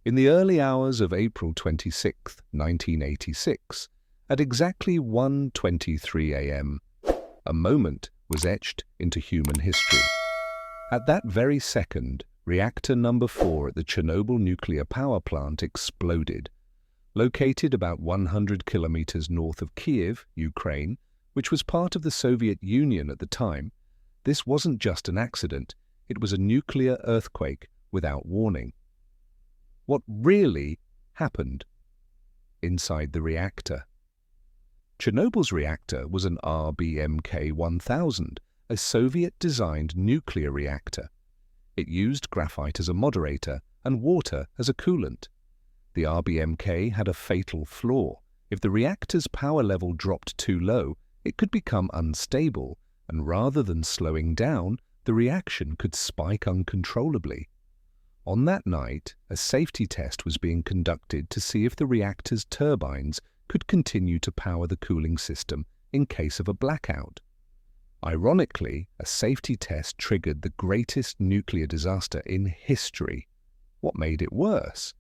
In the early hours of April 26, 1986, at exactly 1:23 a.m., a moment was etched into human history. At that very second, reactor number 4 at the Chernobyl Nuclear Power Plant exploded. Located about 100 kilometers north of Kiev, Ukraine, which was part of the Soviet Union at the time, this wasn't just an accident, it was a nuclear earthquake without warning. What really happened inside the reactor? Chernobyl's reactor was an RBMK-1000, a Soviet-designed nuclear reactor. It used graphite as a moderator and water as a coolant. The RBMK had a fatal flaw. If the reactor's power level dropped too low, it could become unstable, and rather than slowing down, the reaction could spike uncontrollably. On that night, a safety test was being conducted to see if the reactor's turbines could continue to power the cooling system in case of a blackout. Ironically, a safety test triggered the greatest nuclear disaster in history. What made it worse?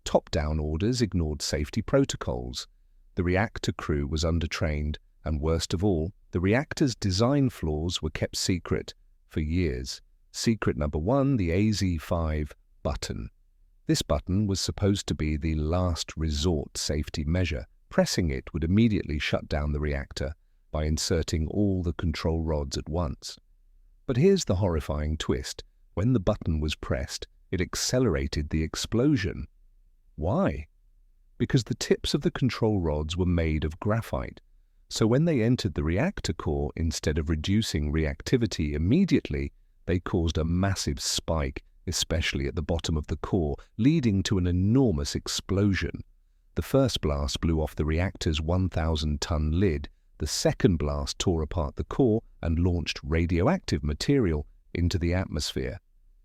Top-down orders ignored safety protocols. The reactor crew was undertrained, and worst of all, the reactor's design flaws were kept secret for years. Secret number 1, the AZ-5 button. This button was supposed to be the last resort safety measure. Pressing it would immediately shut down the reactor by inserting all the control rods at once. But here's the horrifying twist. When the button was pressed, it accelerated the explosion. Why? Because the tips of the control rods were made of graphite. So when they entered the reactor core, instead of reducing reactivity immediately, they caused a massive spike, especially at the bottom of the core, leading to an enormous explosion. The first blast blew off the reactor's 1,000-ton lid. The second blast tore apart the core and launched radioactive material into the atmosphere.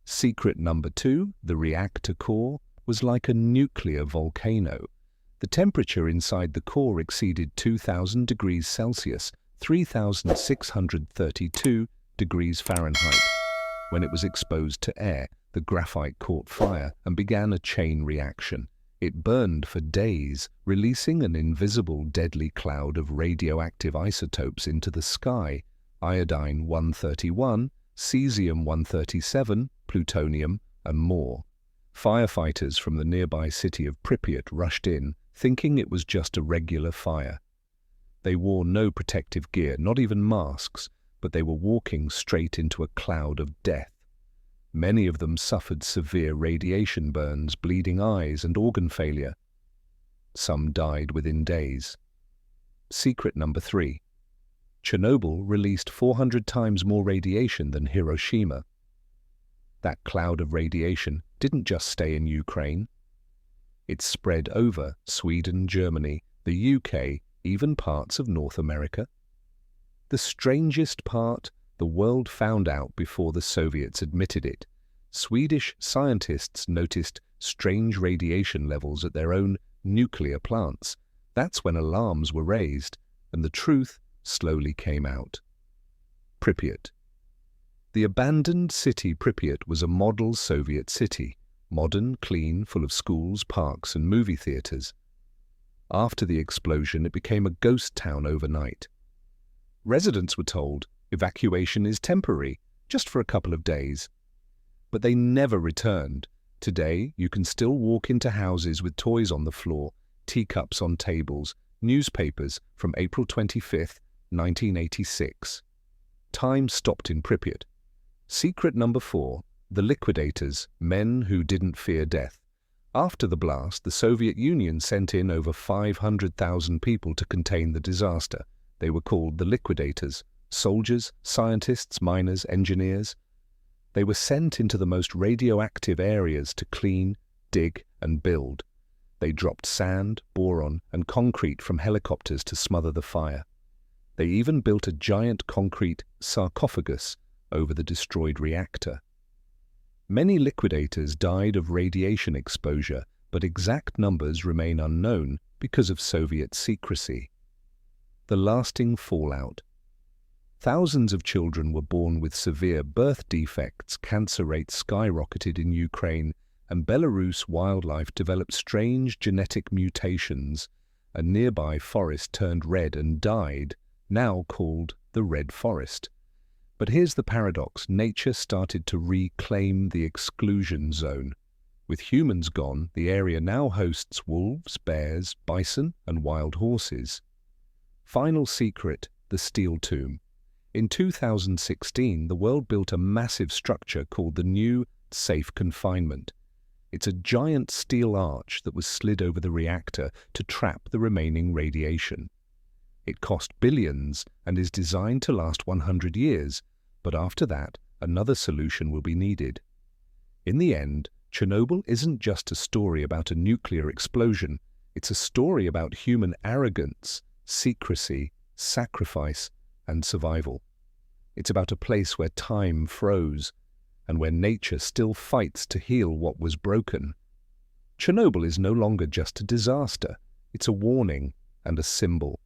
Secret number 2, the reactor core, was like a nuclear volcano. The temperature inside the core exceeded 2,000 degrees Celsius, 3,632 degrees Fahrenheit. When it was exposed to air, the graphite caught fire and began a chain reaction. It burned for days, releasing an invisible deadly cloud of radioactive isotopes into the sky: iodine-131, cesium-137, plutonium, and more. Firefighters from the nearby city of Pripyat rushed in, thinking it was just a regular fire. They wore no protective gear, not even masks, but they were walking straight into a cloud of death. Many of them suffered severe radiation burns, bleeding eyes, and organ failure. Some died within days. Secret number 3. Chernobyl released 400 times more radiation than Hiroshima. That cloud of radiation didn't just stay in Ukraine. It spread over Sweden, Germany, the UK, even parts of North America. The strangest part, the world found out before the Soviets admitted it. Swedish scientists noticed strange radiation levels at their own nuclear plants. That's when alarms were raised, and the truth slowly came out. Pripyat. The abandoned city Pripyat was a model Soviet city, modern, clean, full of schools, parks, and movie theaters. After the explosion, it became a ghost town overnight. Residents were told evacuation is temporary, just for a couple of days. But they never returned. Today, you can still walk into houses with toys on the floor, teacups on tables, newspapers from April 25, 1986. Time stopped in Pripyat. Secret number 4, the liquidators, men who didn't fear death. After the blast, the Soviet Union sent in over 500,000 people to contain the disaster. They were called the liquidators. Soldiers, scientists, miners, engineers. They were sent into the most radioactive areas to clean, dig, and build. They dropped sand, boron, and concrete from helicopters to smother the fire. They even built a giant concrete sarcophagus over the destroyed reactor. Many liquidators died of radiation exposure, but exact numbers remain unknown because of Soviet secrecy. The lasting fallout. Thousands of children were born with severe birth defects, cancer rates skyrocketed in Ukraine, and Belarus wildlife developed strange genetic mutations. A nearby forest turned red and died, now called the Red Forest. But here's the paradox: nature started to reclaim the exclusion zone. With humans gone, the area now hosts wolves, bears, bison, and wild horses. Final secret: the steel tomb. In 2016, the world built a massive structure called the New Safe Confinement. It's a giant steel arch that was slid over the reactor to trap the remaining radiation. It cost billions and is designed to last 100 years, but after that, another solution will be needed. In the end, Chernobyl isn't just a story about a nuclear explosion. It's a story about human arrogance, secrecy, sacrifice, and survival. It's about a place where time froze, and where nature still fights to heal what was broken. Chernobyl is no longer just a disaster. It's a warning and a symbol.